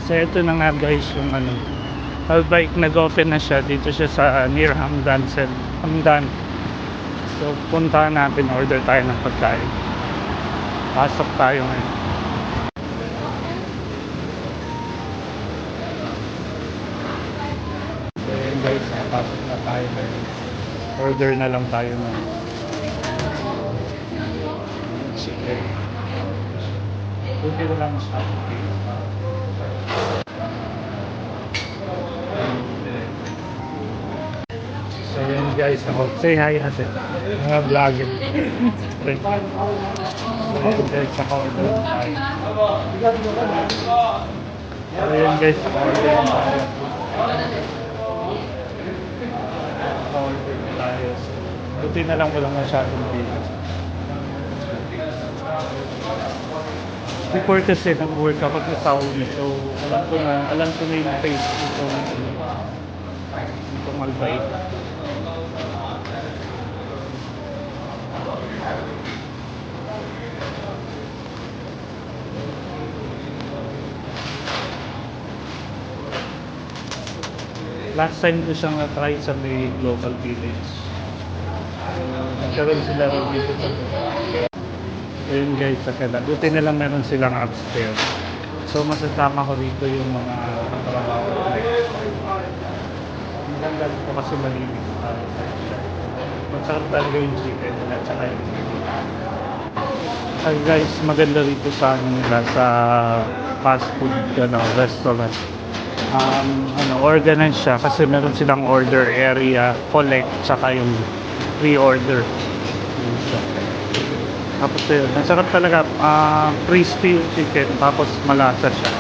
So ito na nga guys yung ano, Albike, nag-open na siya. Dito siya sa near Hamdan. So puntahan natin, order tayo ng pagkain. Pasok tayo ngayon. So yun guys, pasok na tayo ngayon. Order na lang tayo ng chicken. Buti na lang siya. So yun guys, ako. Say hi ate. Mga vlogger. So yun guys, ako order tayo. So yun guys, ako order tayo. Order tayo. Buti na lang walang masyadong video. Before kasi nag-work ako sa Saudi, so alam ko na yung face itong Albike. Last time ko siyang na-try sa may Global Village. Nagkaroon sila rin dito sa ayun guys, sa kada. Buti na lang meron silang upstairs. So masasama ko rito yung mga trabaho ko. Ang ganda dito kasi malinis tayo. Masarap talaga yung chicken at saka yung ay guys, maganda rito sa nila sa fast food restaurant. Organized siya kasi meron silang order area, collect, saka yung pre-order. Tapos yun, nasarap talaga, crispy yung chicken, tapos malasa siya.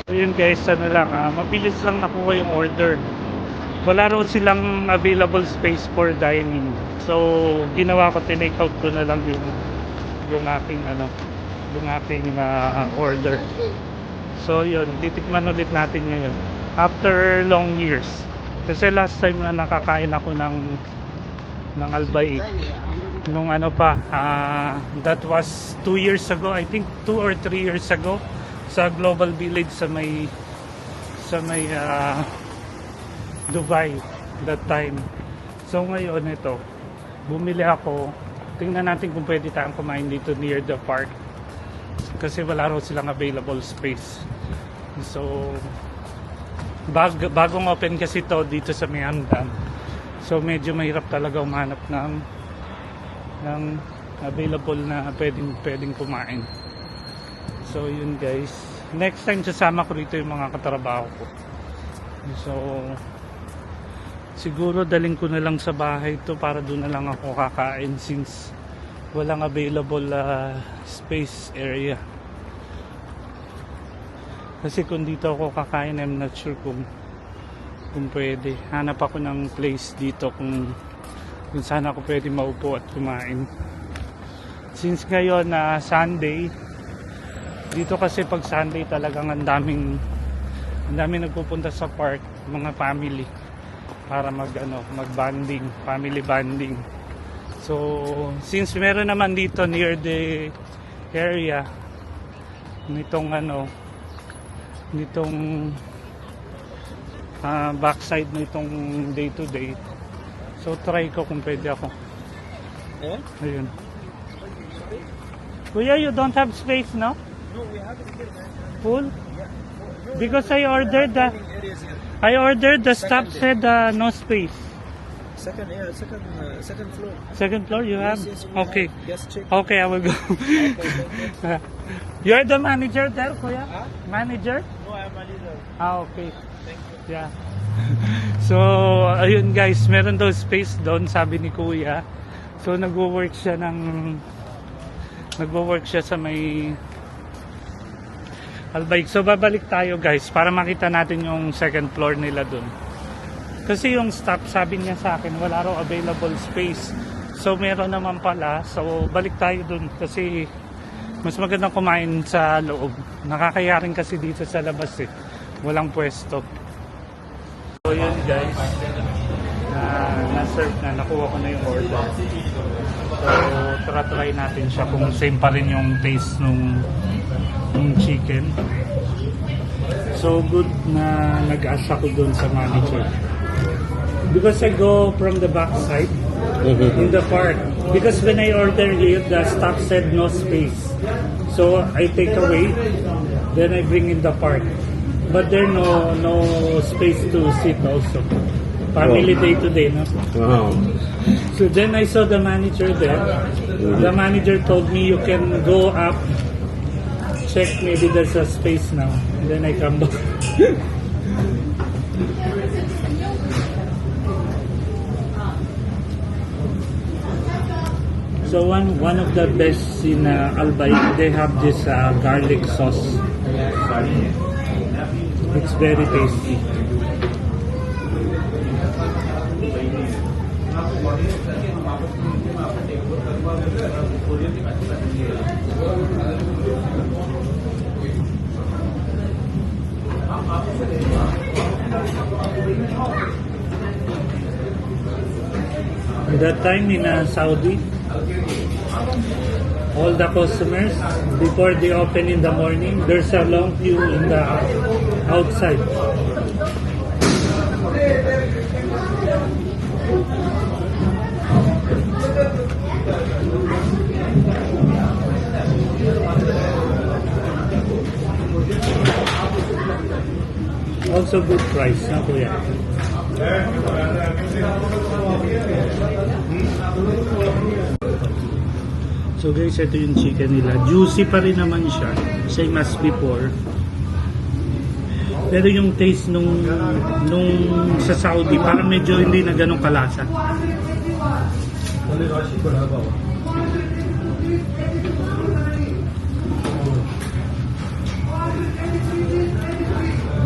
So yun guys, ano lang, mabilis lang nakuha yung order. Wala raw silang available space for dining. So ginawa ko, tinake out ko na lang yung aking order. So yun, titikman ulit natin ngayon after long years. Kasi last time na nakakain ako ng Albike nung that was 2 years ago, I think 2 or 3 years ago, sa Global Village sa may Dubai that time. So ngayon ito, bumili ako. Tingnan natin kung pwede tayong kumain dito near the park kasi wala raw silang available space. So bagong open kasi to dito sa Hamdan. So medyo mahirap talaga umanap ng available na pwedeng kumain. So yun guys, next time sasama ko rito yung mga katrabaho ko. So siguro daling ko na lang sa bahay to para doon na lang ako kakain since walang available space area. Kasi kung dito ako kakain, I'm not sure kung pwede. Hanap ako ng place dito kung saan ako pwede maupo at kumain. Since ngayon Sunday, dito kasi pag Sunday talagang ang daming nagpupunta sa park, mga family, para mag-bonding, family bonding. So since meron naman dito near the area nitong backside nitong day to day, so try ko kung pwede ako. Ayun. Kuya, you don't have space, no? No, we have it here, man. Full? Yeah. Because I ordered the staff said no space. Second floor. Second floor you have? Yes, we Okay. have. Just check. Okay, I will go. You're the manager there, Kuya? Huh? Manager? No, I'm a leader. Okay. Thank you. Yeah. So, ayun guys, meron daw space doon, sabi ni Kuya. So, nagwo-work siya sa may Albike. So, babalik tayo guys para makita natin yung second floor nila doon. Kasi yung staff sabi niya sa akin wala raw available space. So meron naman pala. So balik tayo dun kasi mas magandang kumain sa loob. Nakakaya rin kasi dito sa labas walang pwesto. So yun guys, na-serve na, nakuha ko na yung order. So try natin siya kung same pa rin yung taste nung ng chicken. So good na nag-ask ako dun sa manager. Because I go from the back side in the park. Because when I order here, the staff said no space. So I take away, then I bring in the park. But there no space to sit also. Family day to day, no? Wow. So then I saw the manager there. The manager told me you can go up, check maybe there's a space now. And then I come back. So one of the best in Albay, they have this garlic sauce. It's very tasty. That time in Saudi, all the customers, before they open in the morning, there's a long queue in the outside. Also good price, na kuya? So guys, ito yung chicken nila. Juicy pa rin naman siya. Same as before. Pero yung taste nung sa Saudi, parang medyo hindi na ganun kalasa.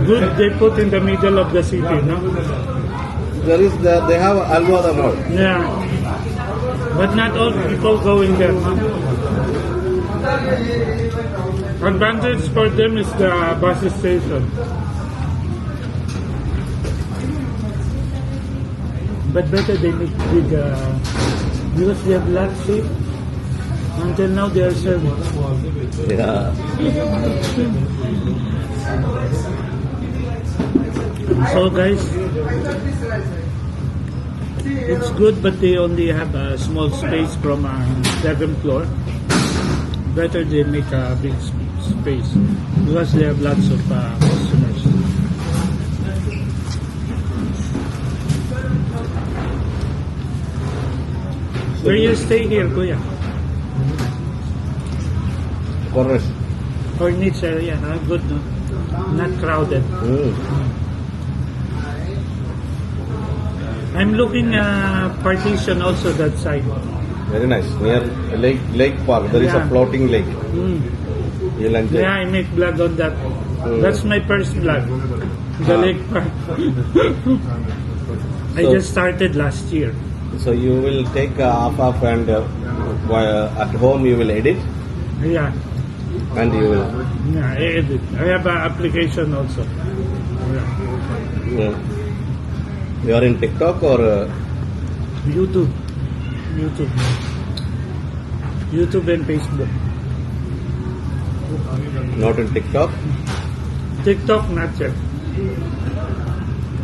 Good, they put in the middle of the city, no? They have Alwada Mall. Yeah. But not all people go in there, no? Advantage for them is the bus station. But better they make big, because they have lots of, until now they are serving. Yeah. So guys, it's good, but they only have a small space from 7th floor. Better they make a big space because they have lots of customers. Where you stay here, Kuya? Correct. Corniche area, huh? Good, no? Not crowded. I'm looking partition also that side. Very nice. Near lake park, there is a Yeah. floating lake. You'll enjoy. Yeah, I make vlog on that. That's my first vlog. The lake park. I So- just started last year. So you will take half and at home you will edit Yeah, and you will. yeah, I edit. I have an application also. Yeah. You are in TikTok or YouTube and Facebook. not in TikTok? TikTok not yet.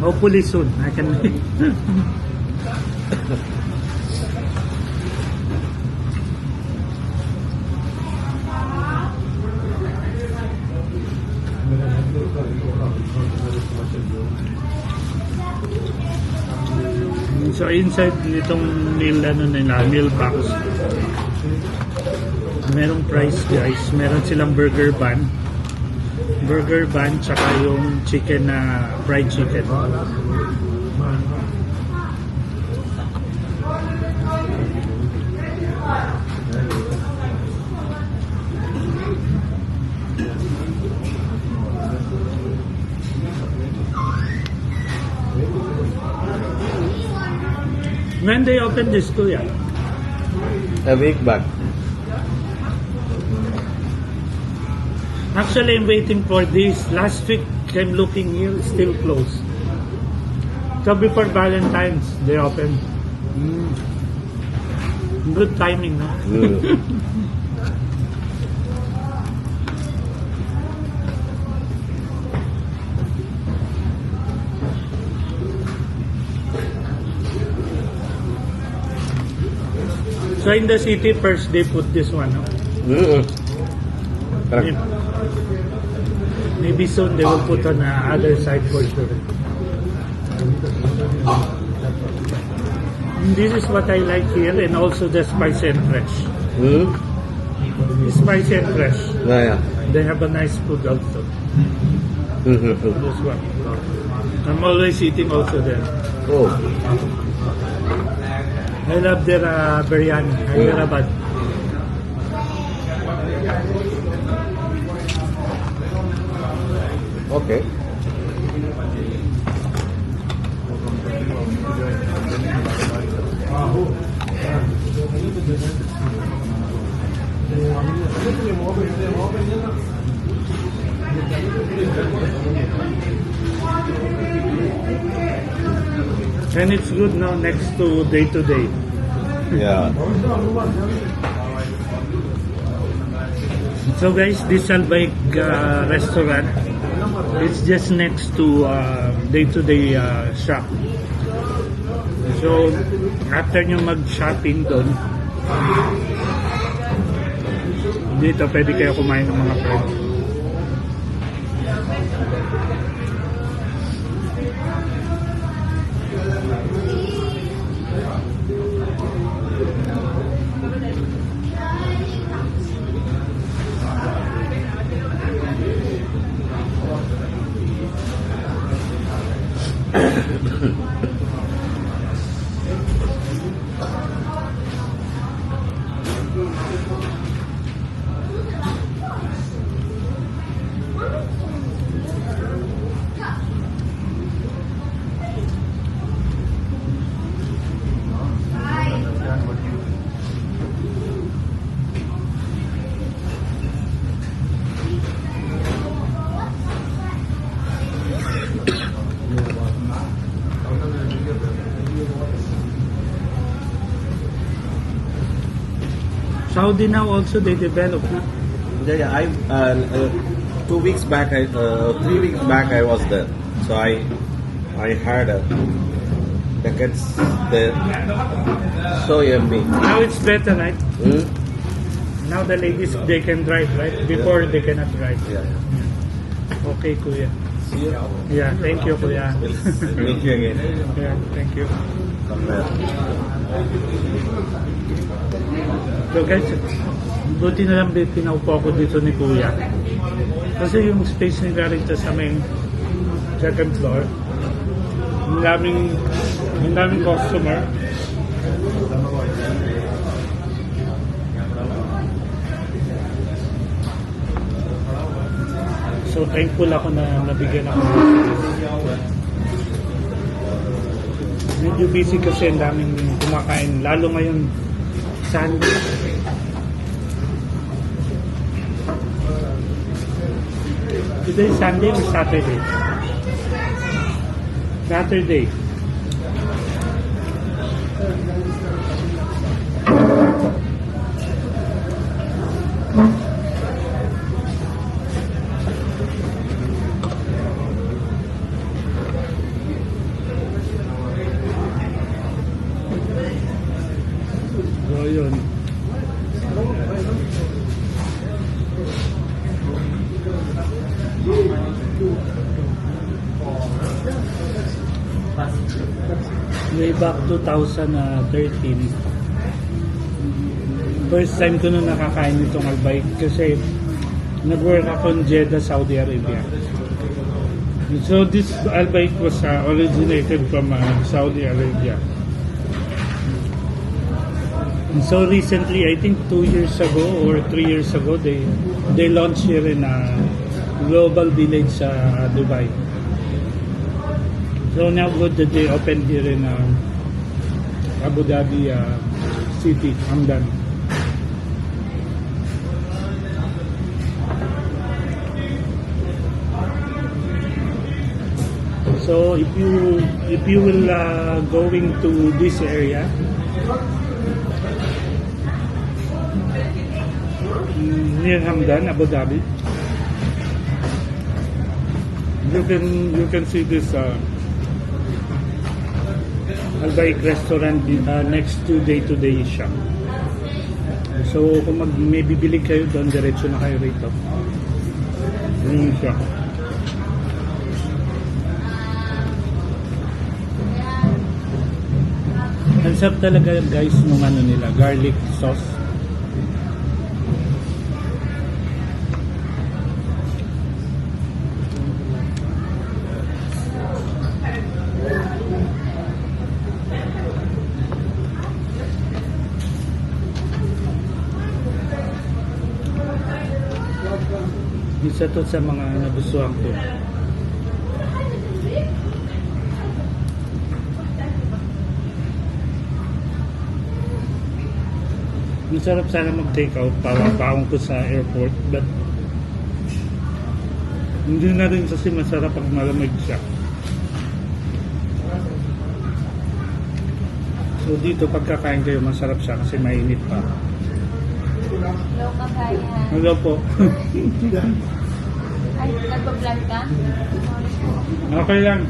Hopefully soon I can make. So inside nitong meal meal box, merong price guys, meron silang burger bun tsaka yung chicken na fried chicken. When they open this kuya? A week back. Actually, I'm waiting for this. Last week, I'm looking here, still closed. So before Valentine's, they open. Good timing, no? So in the city, first they put this one. No? Correct. Maybe soon they will put on the other side for sure. This is what I like here, and also the spicy and fresh. Spicy and fresh. Yeah. They have a nice food also. This one. I'm always eating also there. Oh. I love their biryani, Hyderabad. Okay. And it's good now next to day. Yeah. So guys, this Albaik restaurant, it's just next to day shop. So after nyo mag-shopping doon, dito pwede kayo kumain ng mga friends. Saudi now also they develop. Yeah. 2 weeks back, 3 weeks back, I was there. So I had the kids there. So yummy. Now it's better, right? Hmm? Now the ladies they can drive, right? Before they cannot drive. Yeah. Okay, Kuya. See you. Yeah, thank you, Kuya. Meet you again. Yeah, thank you. Somewhere. So guys, buti na lang pinaupo ako dito ni Kuya. Kasi yung space nila rito sa main second floor, ang daming customer. So thankful ako na nabigyan ako. Medyo busy kasi ang daming kumakain, lalo ngayon Sunday. Today is Sunday or Saturday? Saturday. So yun. Way back 2013, first time ko nung nakakain itong Albaik kasi nag-work ako in Jeddah, Saudi Arabia. So this Albaik was originated from Saudi Arabia. And so recently, I think 2 years ago or 3 years ago, they launched here in Global Village sa Dubai. So now good that they opened here in Abu Dhabi City, Hamdan. So if you will going to this area, near Hamdan, Abu Dhabi, you can see this Albaik restaurant next to day shop. So kung may bibili kayo doon, diretso na kayo rito. Yun siya. Ang sarap talaga guys nung ano nila, garlic sauce. Isa to sa mga nagustuhan ko. Masarap sana mag-take out para baong ko sa airport, but hindi na rin kasi masarap pag malamig siya. So dito pagkakain kayo masarap siya kasi mainit pa. Hello, kabayan. Hello po. Ay, nagpa-vlog ka? Okay lang.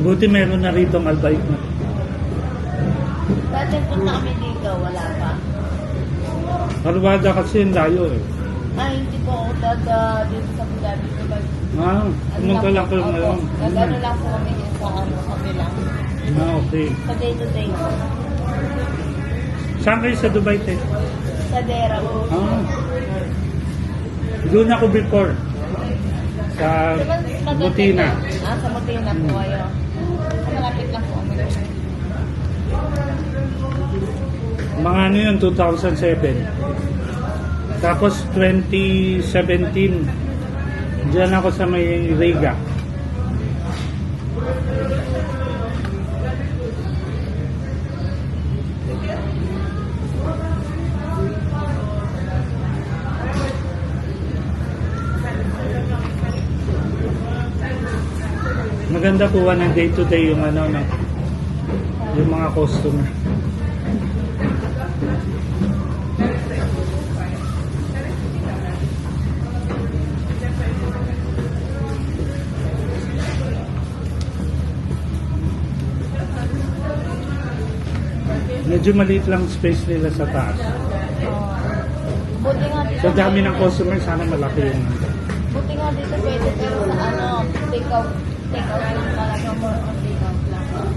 Buti meron na rito ang albike na. Dati punta kami dito, wala pa. Arwada kasi yung layo eh. Ay, hindi po ako dito sa Budabi. Pumunta lang ko ngayon. Nag-ano lang po kami dito sa kami lang. Okay. Sa day-to-day. Saan kayo sa Dubai, te? Sa Dera po. Doon ako before. Sa Butina. Sa Mutina po kayo. Malapit lang po kami. Mga ano yun, 2007. Tapos 2017, diyan ako sa may Riga. Maganda kuha ng day-to-day yung ano, no? Yung mga customer. Medyo maliit lang space nila sa taas. Buti nga dito. Sa dami ng customer, sana malaki yung Buti nga dito pwede pero sa ano, take out lang talaga more on take out lang.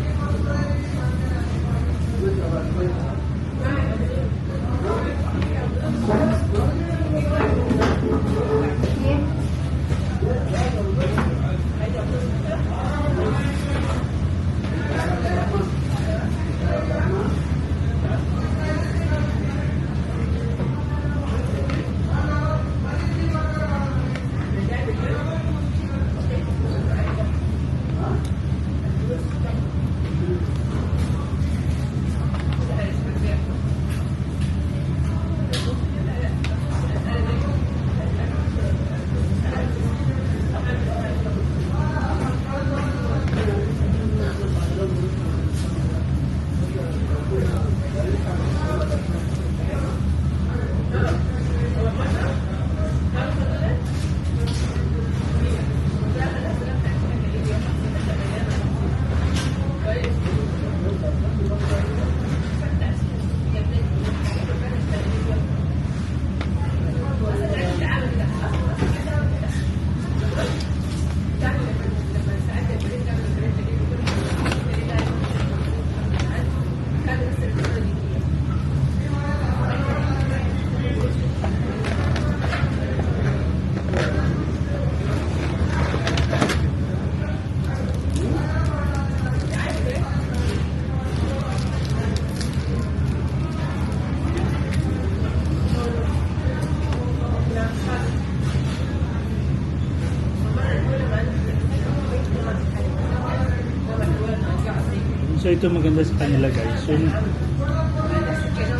So ito maganda sa kanila guys. So,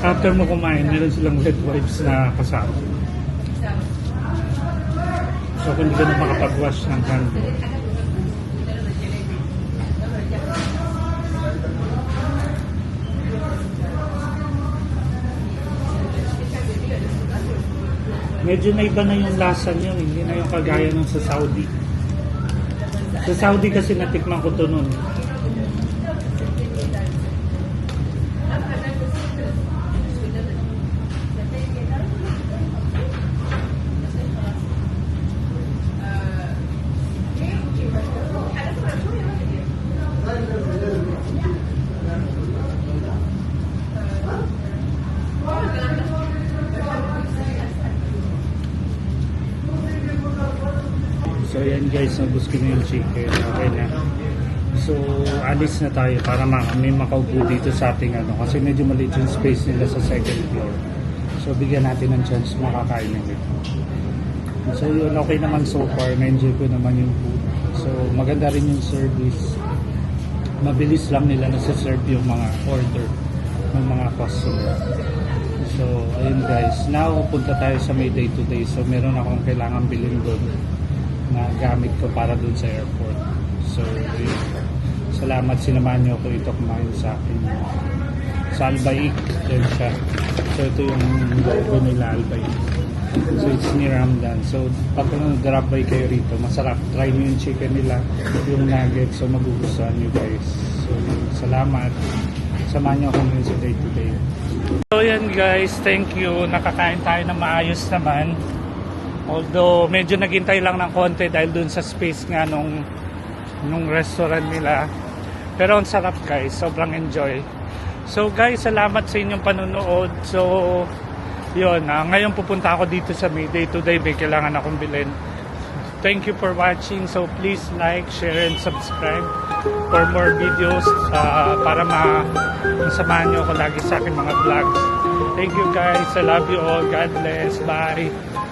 after mo kumain, meron silang wet wipes na kasama. So kung hindi ka na makapag-wash ng hand. Medyo na iba na yung lasa niyo, hindi na yung kagaya nung sa Saudi. Sa Saudi kasi natikman ko to nun. So ayan guys, nabus ko na yung chicken. Okay na. So alis na tayo para may makaupo dito sa ating ano. Kasi medyo maliit yung space nila sa second floor. So bigyan natin ng chance makakain ng ito. So yun, okay naman so far. Na-enjoy ko naman yung food. So maganda rin yung service. Mabilis lang nila nasa-serve yung mga order ng mga customer. So ayun guys, now punta tayo sa may day to day. So meron akong kailangan bilhin doon na gamit ko para doon sa airport. So ayun. Salamat, sinamahan niyo ako ito kumain sa akin. Sa Albaik, yan siya. So ito yung logo nila, Albaik. So it's near Ramdan. So pag drop by kayo rito, masarap. Try nyo yung chicken nila, yung nuggets. So magugustuhan nyo guys. So salamat. Samahan nyo ako ngayon sa day to day. So yan guys, thank you. Nakakain tayo na maayos naman. Although medyo naghintay lang ng konti dahil dun sa space nga nung restaurant nila. Pero ang sarap guys, sobrang enjoy. So guys, salamat sa inyong panonood. So yun, ngayon pupunta ako dito sa may day to day. May kailangan akong bilhin. Thank you for watching. So please like, share, and subscribe for more videos para masamahan nyo ako lagi sa aking mga vlogs. Thank you guys. I love you all. God bless. Bye.